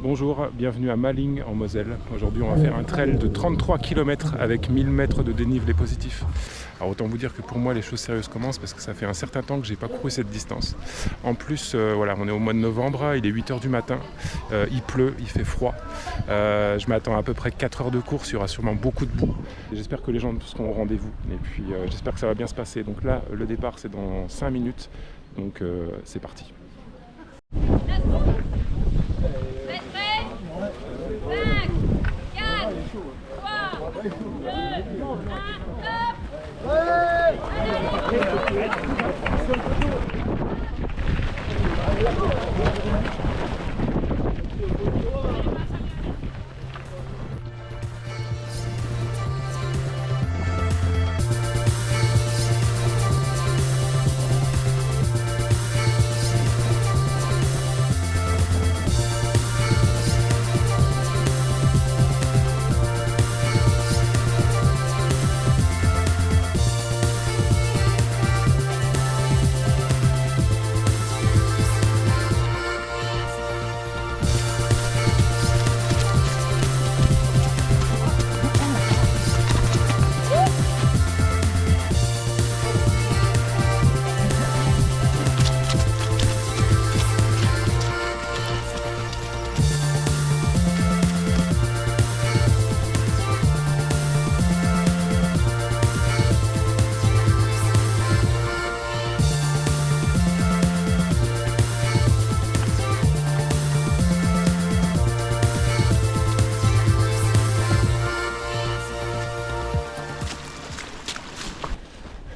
Bonjour, bienvenue à Malling en Moselle. Aujourd'hui on va faire un trail de 33 km avec 1000 mètres de dénivelé positif. Alors autant vous dire que pour moi les choses sérieuses commencent parce que ça fait un certain temps que j'ai pas couru cette distance. En plus voilà, on est au mois de novembre, il est 8h du matin, il pleut, il fait froid. Je m'attends à peu près 4 heures de course, il y aura sûrement beaucoup de boue. J'espère que les gens seront au rendez-vous et puis j'espère que ça va bien se passer. Donc là le départ c'est dans 5 minutes, donc c'est parti.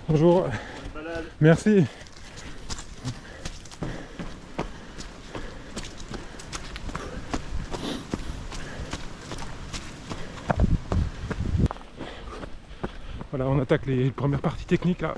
Bonjour, merci. Voilà, on attaque les premières parties techniques là.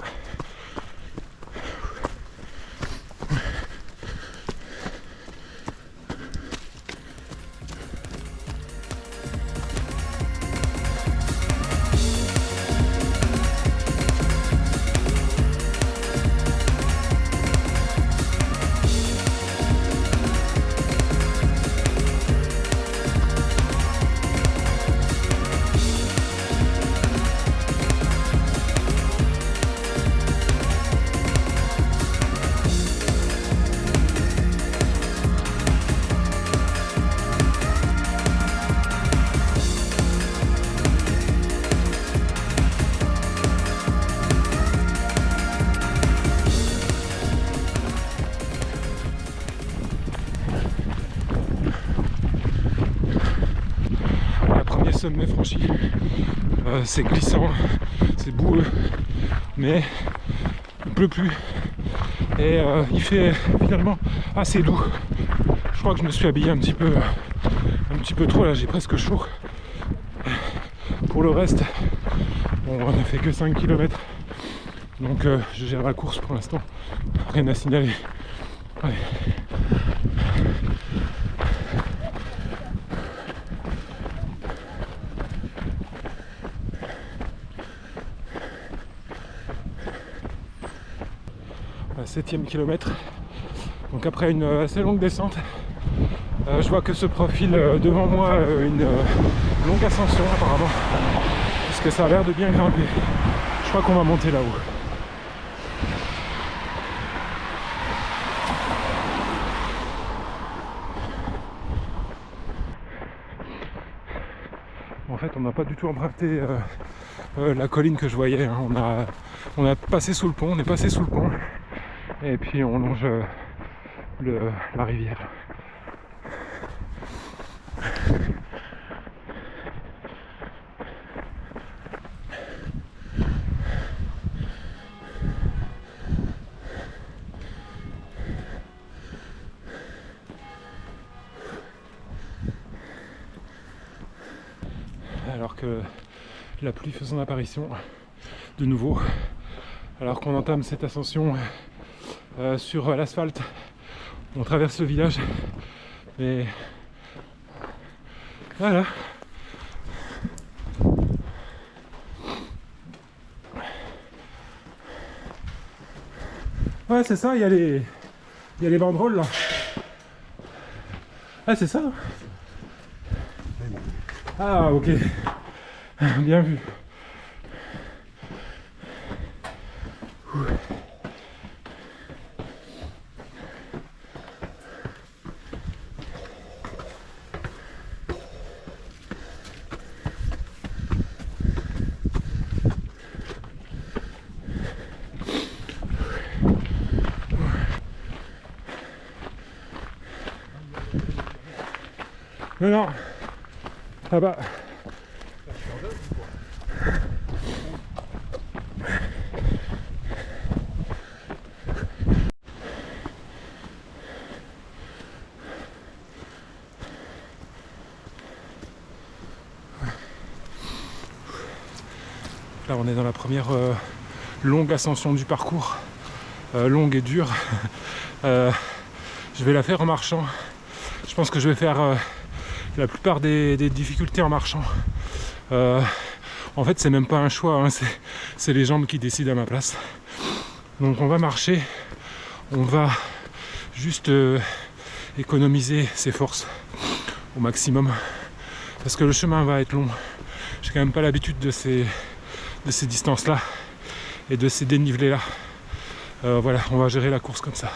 Sommet franchi, c'est glissant, c'est boueux, mais il pleut plus et il fait finalement assez doux. Je crois que je me suis habillé un petit peu trop là, j'ai presque chaud. Pour le reste, bon, on n'a fait que 5 km, donc je gère la course pour l'instant, rien à signaler. Allez. À 7e kilomètre, donc après une assez longue descente, je vois que se profile devant moi une longue ascension apparemment, parce que ça a l'air de bien grimper. Je crois qu'on va monter là-haut. En fait on n'a pas du tout emprunté la colline que je voyais, hein. On a passé sous le pont, on est passé sous le pont et puis on longe la rivière. Alors que la pluie fait son apparition de nouveau, alors qu'on entame cette ascension sur l'asphalte, on traverse le village, mais voilà. Ouais, c'est ça, il y a les banderoles là. Ah, c'est ça? Ah, ok. Bien vu. Non, non, là-bas. Là, on est dans la première longue ascension du parcours, longue et dure. Je vais la faire en marchant. Je pense que je vais faire la plupart des difficultés en marchant. En fait, c'est même pas un choix, hein, c'est les jambes qui décident à ma place. Donc on va marcher, on va juste économiser ses forces au maximum. Parce que le chemin va être long. J'ai quand même pas l'habitude de ces distances-là et de ces dénivelés-là. Voilà, on va gérer la course comme ça.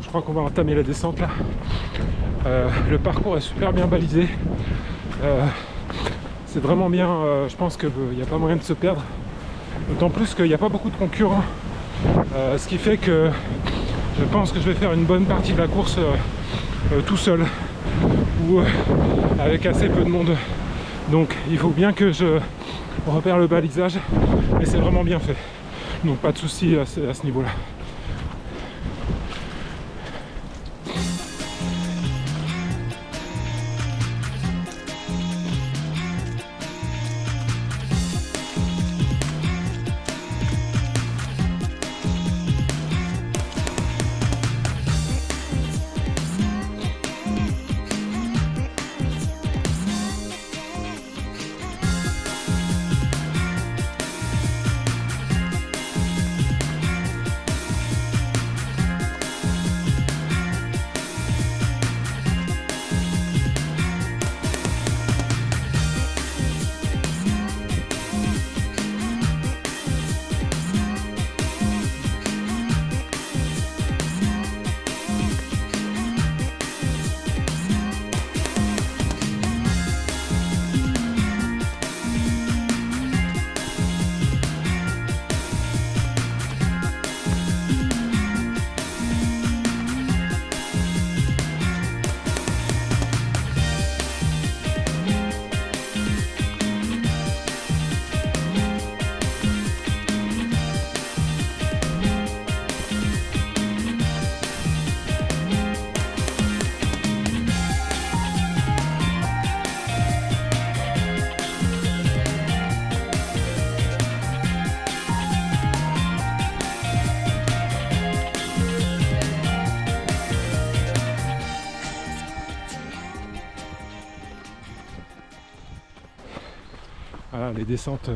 Je crois qu'on va entamer la descente là. Le parcours est super bien balisé. C'est vraiment bien. Je pense qu'il n'y a pas moyen de se perdre. D'autant plus qu'il n'y a pas beaucoup de concurrents. Ce qui fait que je pense que je vais faire une bonne partie de la course tout seul. Ou avec assez peu de monde. Donc il faut bien que je repère le balisage. Mais c'est vraiment bien fait. Donc pas de soucis à ce niveau-là. Voilà, les descentes,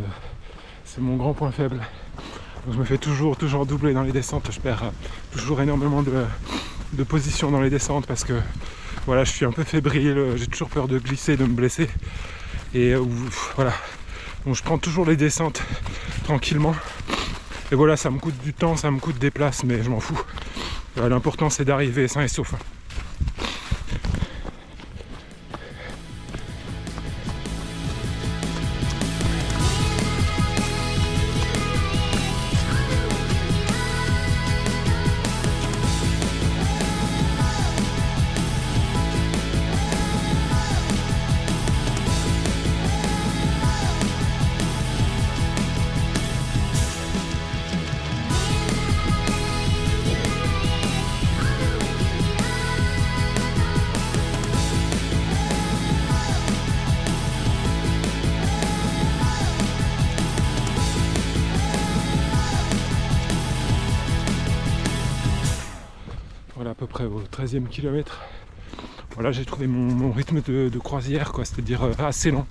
c'est mon grand point faible. Donc je me fais toujours doubler dans les descentes. Je perds toujours énormément de position dans les descentes parce que voilà, je suis un peu fébrile, j'ai toujours peur de glisser, de me blesser. Et voilà, donc je prends toujours les descentes tranquillement. Et voilà, ça me coûte du temps, ça me coûte des places, mais je m'en fous. L'important c'est d'arriver sain et sauf. au 13e kilomètre. Voilà, j'ai trouvé mon rythme de croisière, quoi, c'est-à-dire assez lent.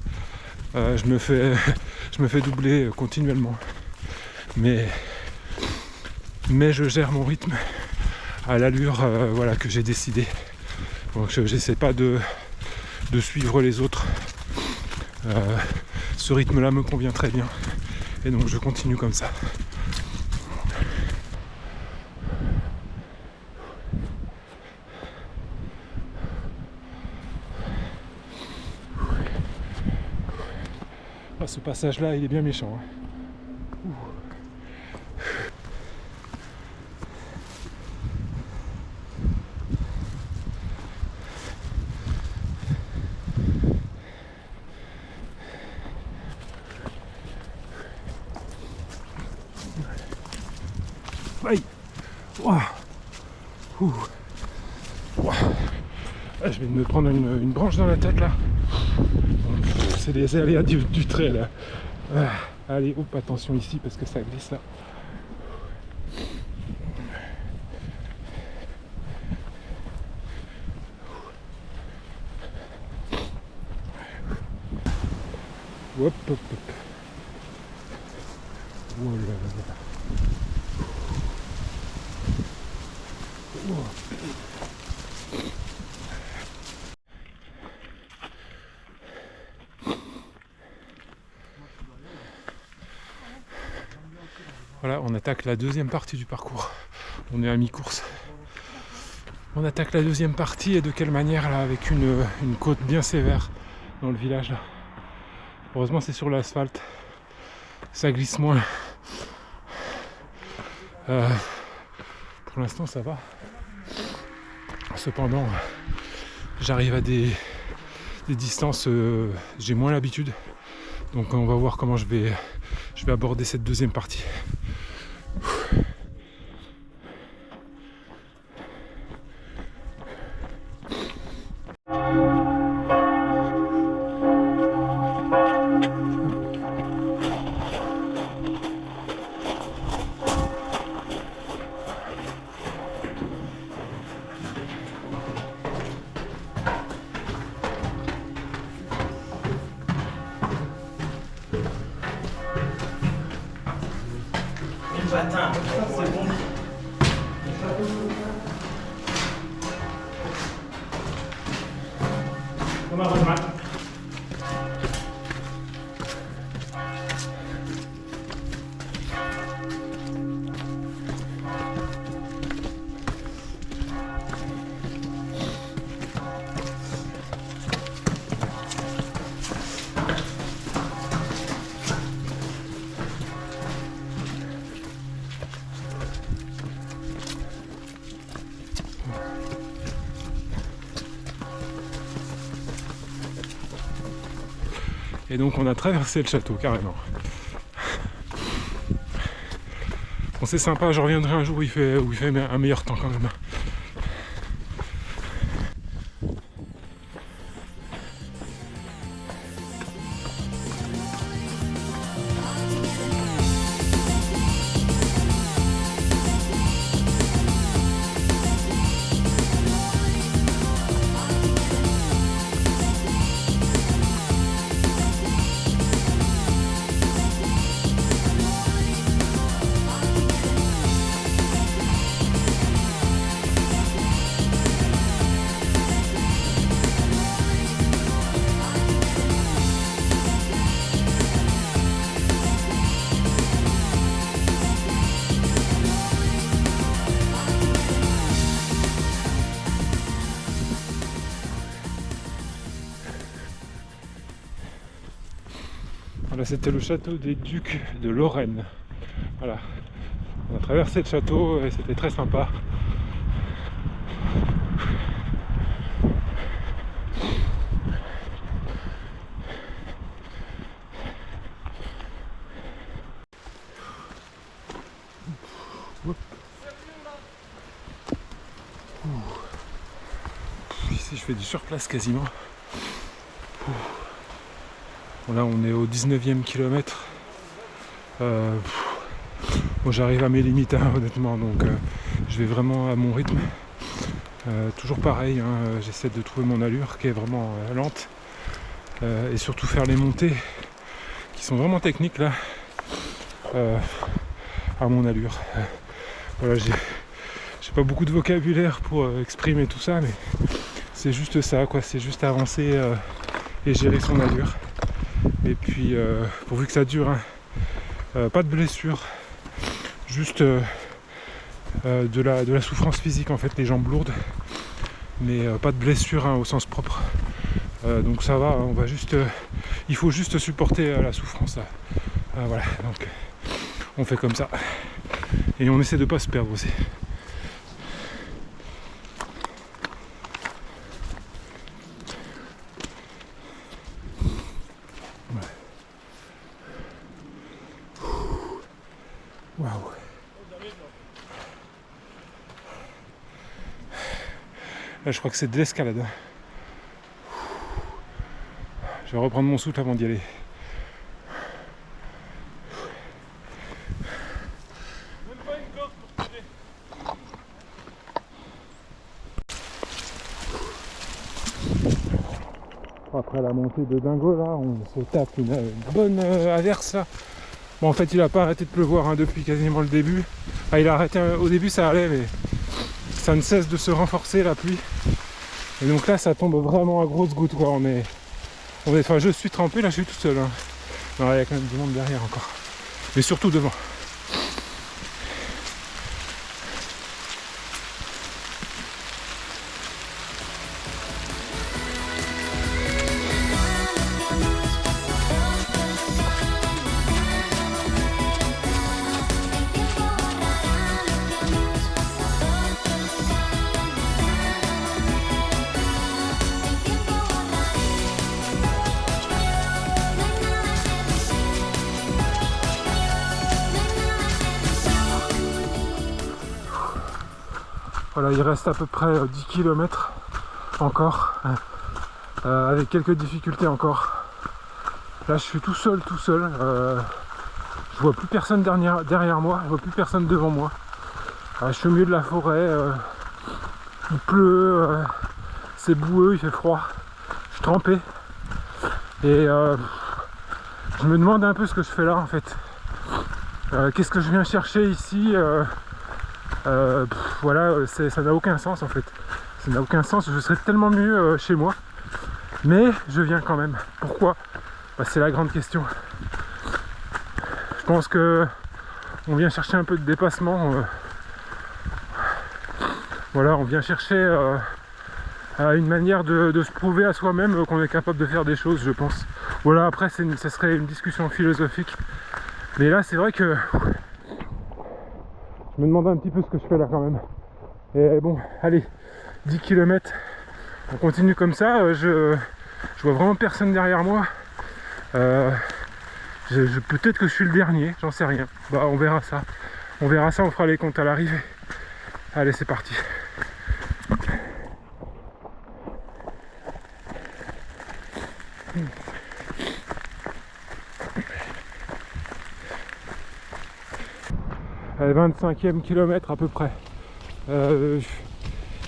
Je me fais doubler continuellement. Mais je gère mon rythme à l'allure voilà, que j'ai décidé. Donc j'essaie pas de suivre les autres. Ce rythme-là me convient très bien. Et donc je continue comme ça. Ah, ce passage-là, il est bien méchant. Hein. Aïe. Ouah. Ouh. Ouah. Ah, je viens de me prendre une branche dans la tête là. C'est les aléas du trail là. Ah. Allez, hop, attention ici parce que ça glisse là. Hop, hop, hop. Oh là là. Voilà, on attaque la deuxième partie du parcours. On est à mi-course. On attaque la deuxième partie et de quelle manière là, avec une côte bien sévère dans le village là. Heureusement c'est sur l'asphalte. Ça glisse moins. Pour l'instant ça va. Cependant, j'arrive à des distances, j'ai moins l'habitude. Donc on va voir comment je vais aborder cette deuxième partie. Attends, c'est bon. Comment va le match? Et donc on a traversé le château carrément. Bon, c'est sympa, je reviendrai un jour où il fait un meilleur temps quand même. Voilà, c'était le château des Ducs de Lorraine. Voilà. On a traversé le château et c'était très sympa. Ici je fais du surplace quasiment. Bon, là on est au 19e kilomètre. Bon, j'arrive à mes limites hein, honnêtement, donc je vais vraiment à mon rythme. Toujours pareil, hein, j'essaie de trouver mon allure qui est vraiment lente et surtout faire les montées qui sont vraiment techniques là à mon allure. Voilà, j'ai pas beaucoup de vocabulaire pour exprimer tout ça, mais c'est juste ça quoi, c'est juste avancer et gérer son allure. Et puis pourvu que ça dure, hein, pas de blessure, juste de la souffrance physique en fait, les jambes lourdes, mais pas de blessure, hein, au sens propre. Donc ça va, on va juste, il faut juste supporter la souffrance. Voilà, donc on fait comme ça et on essaie de pas se perdre aussi. Waouh. Là je crois que c'est de l'escalade. Je vais reprendre mon souffle avant d'y aller. Même pas une corde pour t'aider. Après la montée de dingo là, on se tape une bonne averse là. Bon en fait il a pas arrêté de pleuvoir, hein, depuis quasiment le début. Ah, il a arrêté au début, ça allait, mais ça ne cesse de se renforcer la pluie. Et donc là ça tombe vraiment à grosses gouttes quoi. Enfin je suis trempé, là je suis tout seul, hein. Non, il y a quand même du monde derrière encore. Mais surtout devant. Voilà, il reste à peu près 10 km encore, avec quelques difficultés encore. Là je suis tout seul, je vois plus personne derrière moi, je vois plus personne devant moi. Je suis au milieu de la forêt, il pleut, c'est boueux, il fait froid, je suis trempé. Et je me demande un peu ce que je fais là en fait. Qu'est-ce que je viens chercher ici? Voilà, ça n'a aucun sens en fait. Ça n'a aucun sens, je serais tellement mieux chez moi. Mais je viens quand même. Pourquoi? C'est la grande question. Je pense que on vient chercher un peu de dépassement. Voilà, on vient chercher une manière de se prouver à soi-même qu'on est capable de faire des choses, je pense. Voilà, après ça serait une discussion philosophique. Mais là c'est vrai que je me demande un petit peu ce que je fais là quand même. Et bon, allez, 10 km, on continue comme ça. Je vois vraiment personne derrière moi. Peut-être que je suis le dernier, j'en sais rien. Bah on verra ça. On verra ça, on fera les comptes à l'arrivée. Allez, c'est parti. Allez, 25e kilomètre à peu près.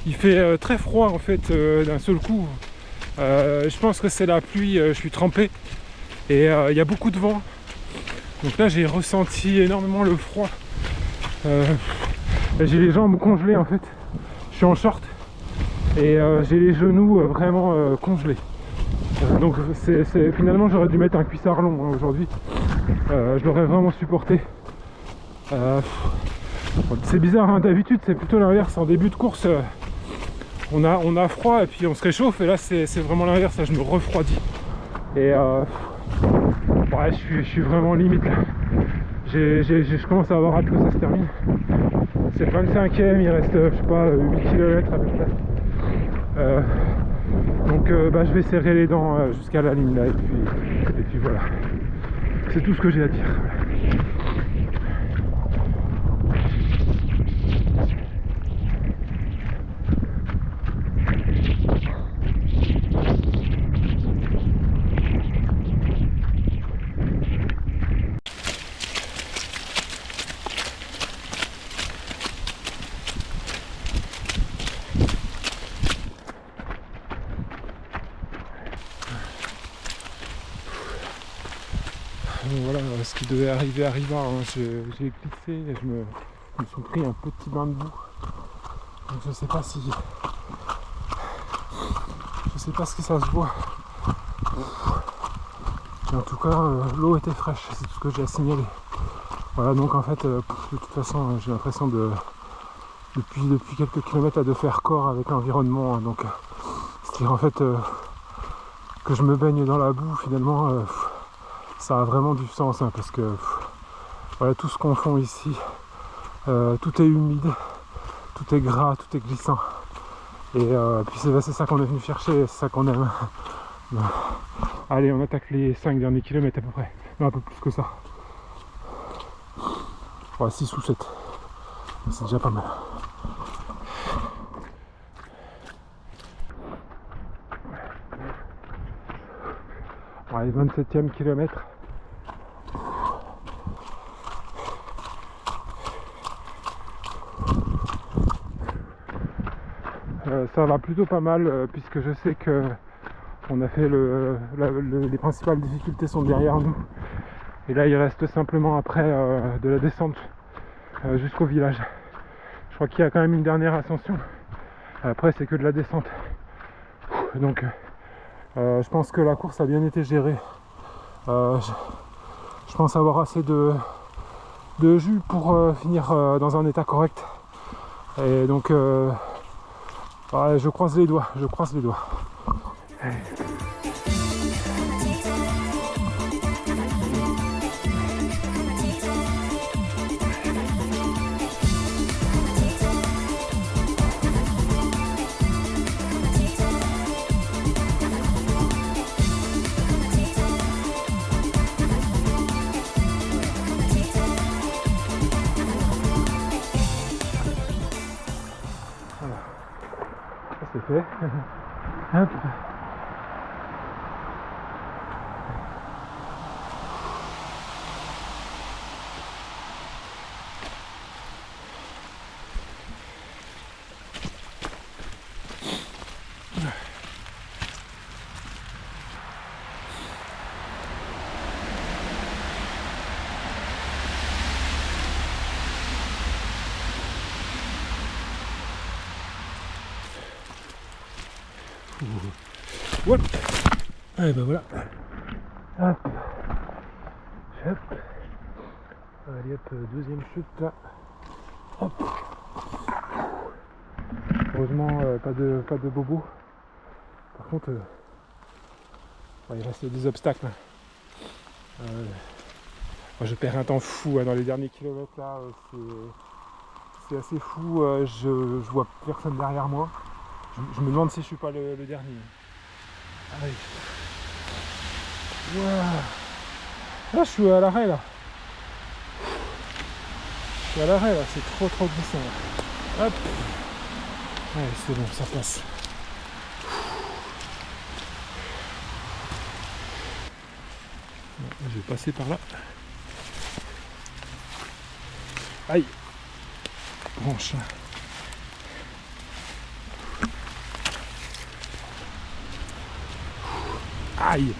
Il fait très froid en fait d'un seul coup. Je pense que c'est la pluie, je suis trempé et il y a beaucoup de vent. Donc là j'ai ressenti énormément le froid. J'ai les jambes congelées en fait. Je suis en short et j'ai les genoux vraiment congelés. Donc finalement j'aurais dû mettre un cuissard long, hein, aujourd'hui. Je l'aurais vraiment supporté. C'est bizarre, hein, d'habitude c'est plutôt l'inverse. En début de course on a froid et puis on se réchauffe, et là c'est vraiment l'inverse, là je me refroidis. Et ouais, je suis vraiment limite là. Je commence à avoir hâte que ça se termine. C'est le 25e, il reste je sais pas 8 km à peu près. Donc je vais serrer les dents jusqu'à la ligne là, et puis voilà. C'est tout ce que j'ai à dire. voilà, ce qui devait arriver arriva, hein. J'ai glissé et je me suis pris un petit bain de boue. Donc je sais pas si ce que ça se voit. Mais en tout cas l'eau était fraîche, c'est tout ce que j'ai à signaler. Voilà, donc en fait de toute façon j'ai l'impression depuis quelques kilomètres de faire corps avec l'environnement, hein. Donc c'est-à-dire en fait que je me baigne dans la boue finalement, ça a vraiment du sens, hein, parce que voilà, tout ce qu'on fait ici, tout est humide, tout est gras, tout est glissant. Et puis c'est ça qu'on est venu chercher, c'est ça qu'on aime. Allez, on attaque les 5 derniers kilomètres à peu près. Non, un peu plus que ça. Ouais, 6 ou 7. C'est déjà pas mal. Allez, 27e kilomètre. Ça va plutôt pas mal puisque je sais que on a fait les principales difficultés sont derrière nous. Et là il reste simplement après de la descente jusqu'au village. Je crois qu'il y a quand même une dernière ascension. Après c'est que de la descente. Donc je pense que la course a bien été gérée. Je pense avoir assez de jus pour finir dans un état correct. Et donc ouais, je croise les doigts. Allez. C'est fait. Hop. Hop. Allez, ben voilà. Hop. Hop. Allez hop, deuxième chute là. Hop. Heureusement pas de bobo. Par contre il reste des obstacles. Moi, je perds un temps fou dans les derniers kilomètres là. C'est assez fou. Je vois personne derrière moi. Je me demande si je suis pas le dernier. Allez. Wow. Là, je suis à l'arrêt là. Je suis à l'arrêt là, c'est trop glissant là. Hop. Allez, c'est bon, ça passe. Bon, je vais passer par là. Aïe. Branche. Aïe.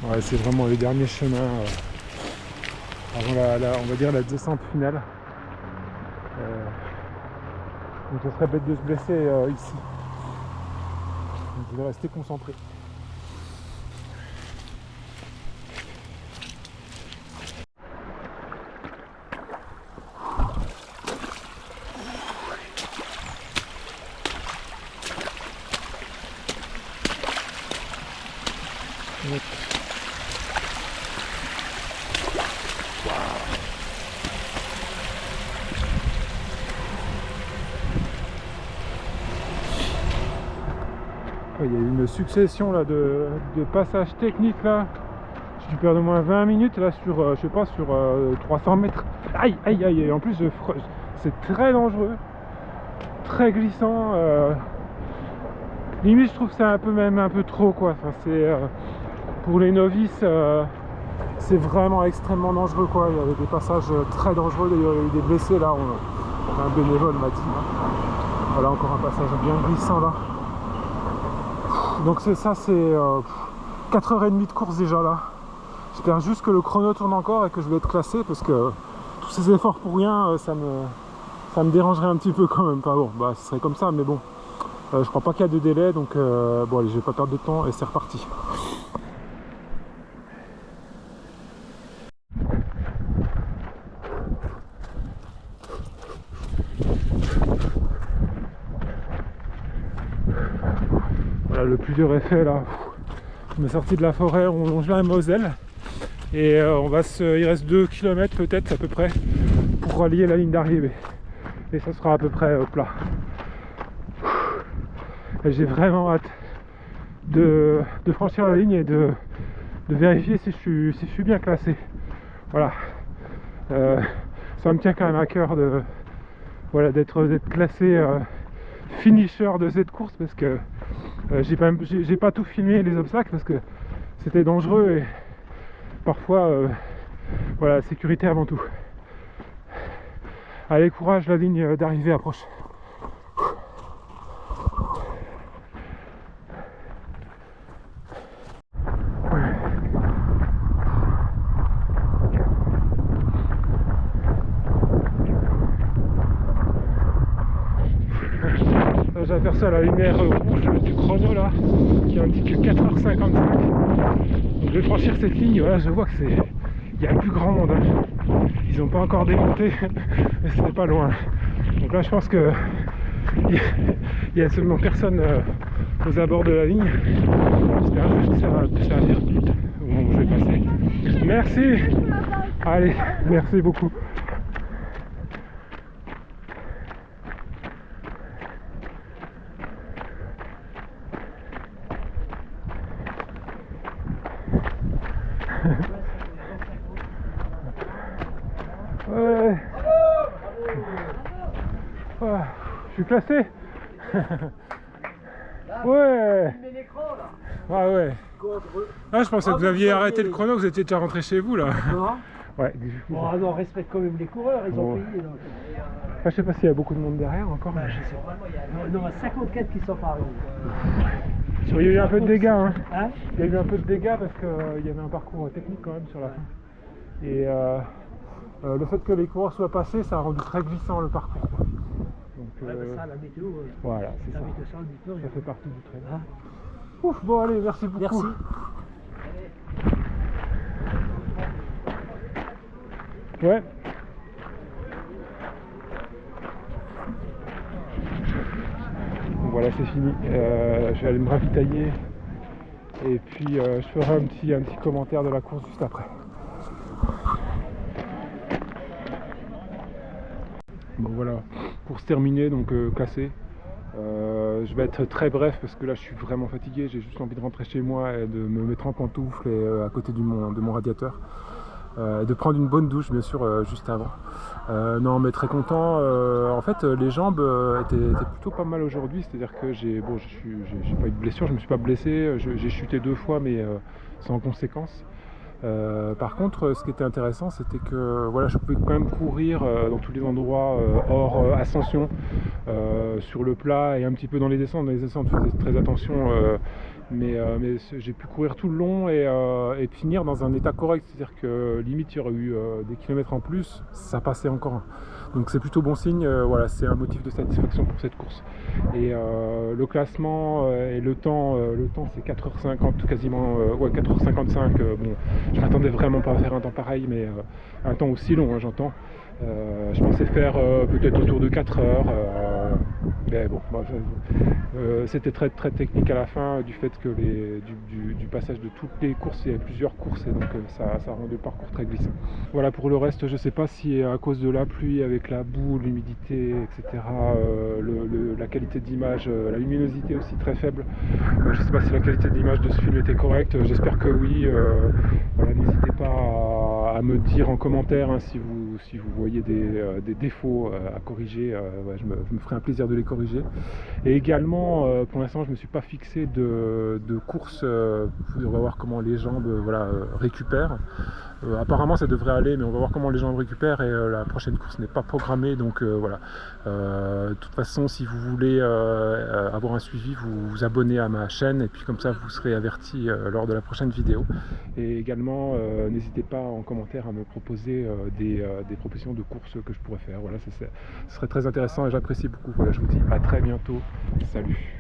Ouais, c'est vraiment les derniers chemins avant on va dire la descente finale. Donc ce serait bête de se blesser ici. Donc je vais rester concentré. Il y a eu une succession là, de passages techniques là. Je perds de moins 20 minutes là sur, je sais pas, sur 300 mètres. Aïe, aïe, aïe. Et en plus, c'est très dangereux, très glissant. Limite, je trouve que c'est même un peu trop quoi. Enfin, c'est pour les novices, c'est vraiment extrêmement dangereux quoi. Il y avait des passages très dangereux. D'ailleurs, il y a eu des blessés là. Un bénévole m'a dit. Voilà encore un passage bien glissant là. Donc c'est ça, c'est 4h30 de course déjà là. J'espère juste que le chrono tourne encore et que je vais être classé, parce que tous ces efforts pour rien, ça me dérangerait un petit peu quand même. Enfin bon, bah ce serait comme ça, mais bon. Je crois pas qu'il y a de délai, donc bon allez, je vais pas perdre de temps et c'est reparti. Voilà, le plus dur est fait là. On est sorti de la forêt, on longe la Moselle et il reste 2 km peut-être à peu près pour relier la ligne d'arrivée. Et ça sera à peu près plat. Et j'ai vraiment hâte de franchir la ligne et de vérifier si je suis bien classé. Voilà. Ça me tient quand même à cœur d'être classé finisher de cette course, parce que j'ai pas tout filmé les obstacles parce que c'était dangereux et parfois voilà, la sécurité avant tout. Allez, courage, la ligne d'arrivée approche. J'aperçois la lumière rouge du chrono là qui indique 4h55. Donc je vais franchir cette ligne, voilà, je vois que il y a plus grand monde, hein. Ils n'ont pas encore démonté mais c'était pas loin. Donc là je pense que il y a seulement personne aux abords de la ligne. J'espère juste que ça va faire vite au moment où je vais passer. Merci. Allez, merci beaucoup. Ouais. Ah, je suis classé. Ouais. Ah ouais. Ah, je pensais que vous aviez arrêté le chrono, vous étiez déjà rentré chez vous là. Non. Ouais. Bon, non, on respecte quand même les coureurs, ils ont payé. Donc. Ah, je sais pas s'il y a beaucoup de monde derrière encore. Bah, je sais pas. Non, il y a 54 qui sont par là. Il y a eu un peu de dégâts, hein. Hein? Il y a eu un peu de dégâts parce qu'il y avait un parcours technique quand même sur la fin. Et le fait que les coureurs soient passés, ça a rendu très glissant le parcours. Donc, Ouais, bah ça, la météo, voilà, c'est ça. météo, ça, on dit plus rien. Ça fait partie du train. Hein? Ouf, bon allez, merci beaucoup. Merci. Ouais. Donc voilà, c'est fini. Je vais aller me ravitailler et puis je ferai un petit commentaire de la course juste après. Bon voilà, course terminée, donc classée. Je vais être très bref parce que là je suis vraiment fatigué, j'ai juste envie de rentrer chez moi et de me mettre en pantoufles et à côté de mon radiateur. De prendre une bonne douche bien sûr juste avant. Non mais très content. En fait les jambes étaient plutôt pas mal aujourd'hui, c'est-à-dire que j'ai pas eu de blessure, je me suis pas blessé, j'ai chuté 2 fois mais sans conséquence. Par contre ce qui était intéressant c'était que voilà, je pouvais quand même courir dans tous les endroits hors ascension, sur le plat et un petit peu dans les descentes. Dans les descentes je faisais très attention, mais j'ai pu courir tout le long et finir dans un état correct, c'est-à-dire que limite il y aurait eu des kilomètres en plus, ça passait encore. Donc c'est plutôt bon signe, voilà, c'est un motif de satisfaction pour cette course. Et le classement et le temps c'est 4h50 quasiment, ouais 4h55. Bon, je m'attendais vraiment pas à faire un temps pareil, mais un temps aussi long, hein, j'entends. Je pensais faire peut-être autour de 4 heures, mais bon, c'était très très technique à la fin du fait que du passage de toutes les courses, il y avait plusieurs courses et donc ça rendait le parcours très glissant. Voilà, pour le reste je sais pas si à cause de la pluie avec la boue, l'humidité, etc., la qualité d'image, la luminosité aussi très faible, je sais pas si la qualité d'image de ce film était correcte, j'espère que oui. Voilà, n'hésitez pas à me dire en commentaire, hein, si vous voyez des défauts à corriger, ouais, je me ferai un plaisir de les corriger. Et également, pour l'instant, je ne me suis pas fixé de course, on va voir comment les jambes voilà, récupèrent. Apparemment ça devrait aller, mais on va voir comment les gens le récupèrent, et la prochaine course n'est pas programmée, donc voilà. De toute façon, si vous voulez avoir un suivi, vous vous abonnez à ma chaîne, et puis comme ça vous serez averti lors de la prochaine vidéo. Et également, n'hésitez pas en commentaire à me proposer des propositions de courses que je pourrais faire. Voilà, ce serait très intéressant et j'apprécie beaucoup. Voilà, je vous dis à très bientôt. Salut.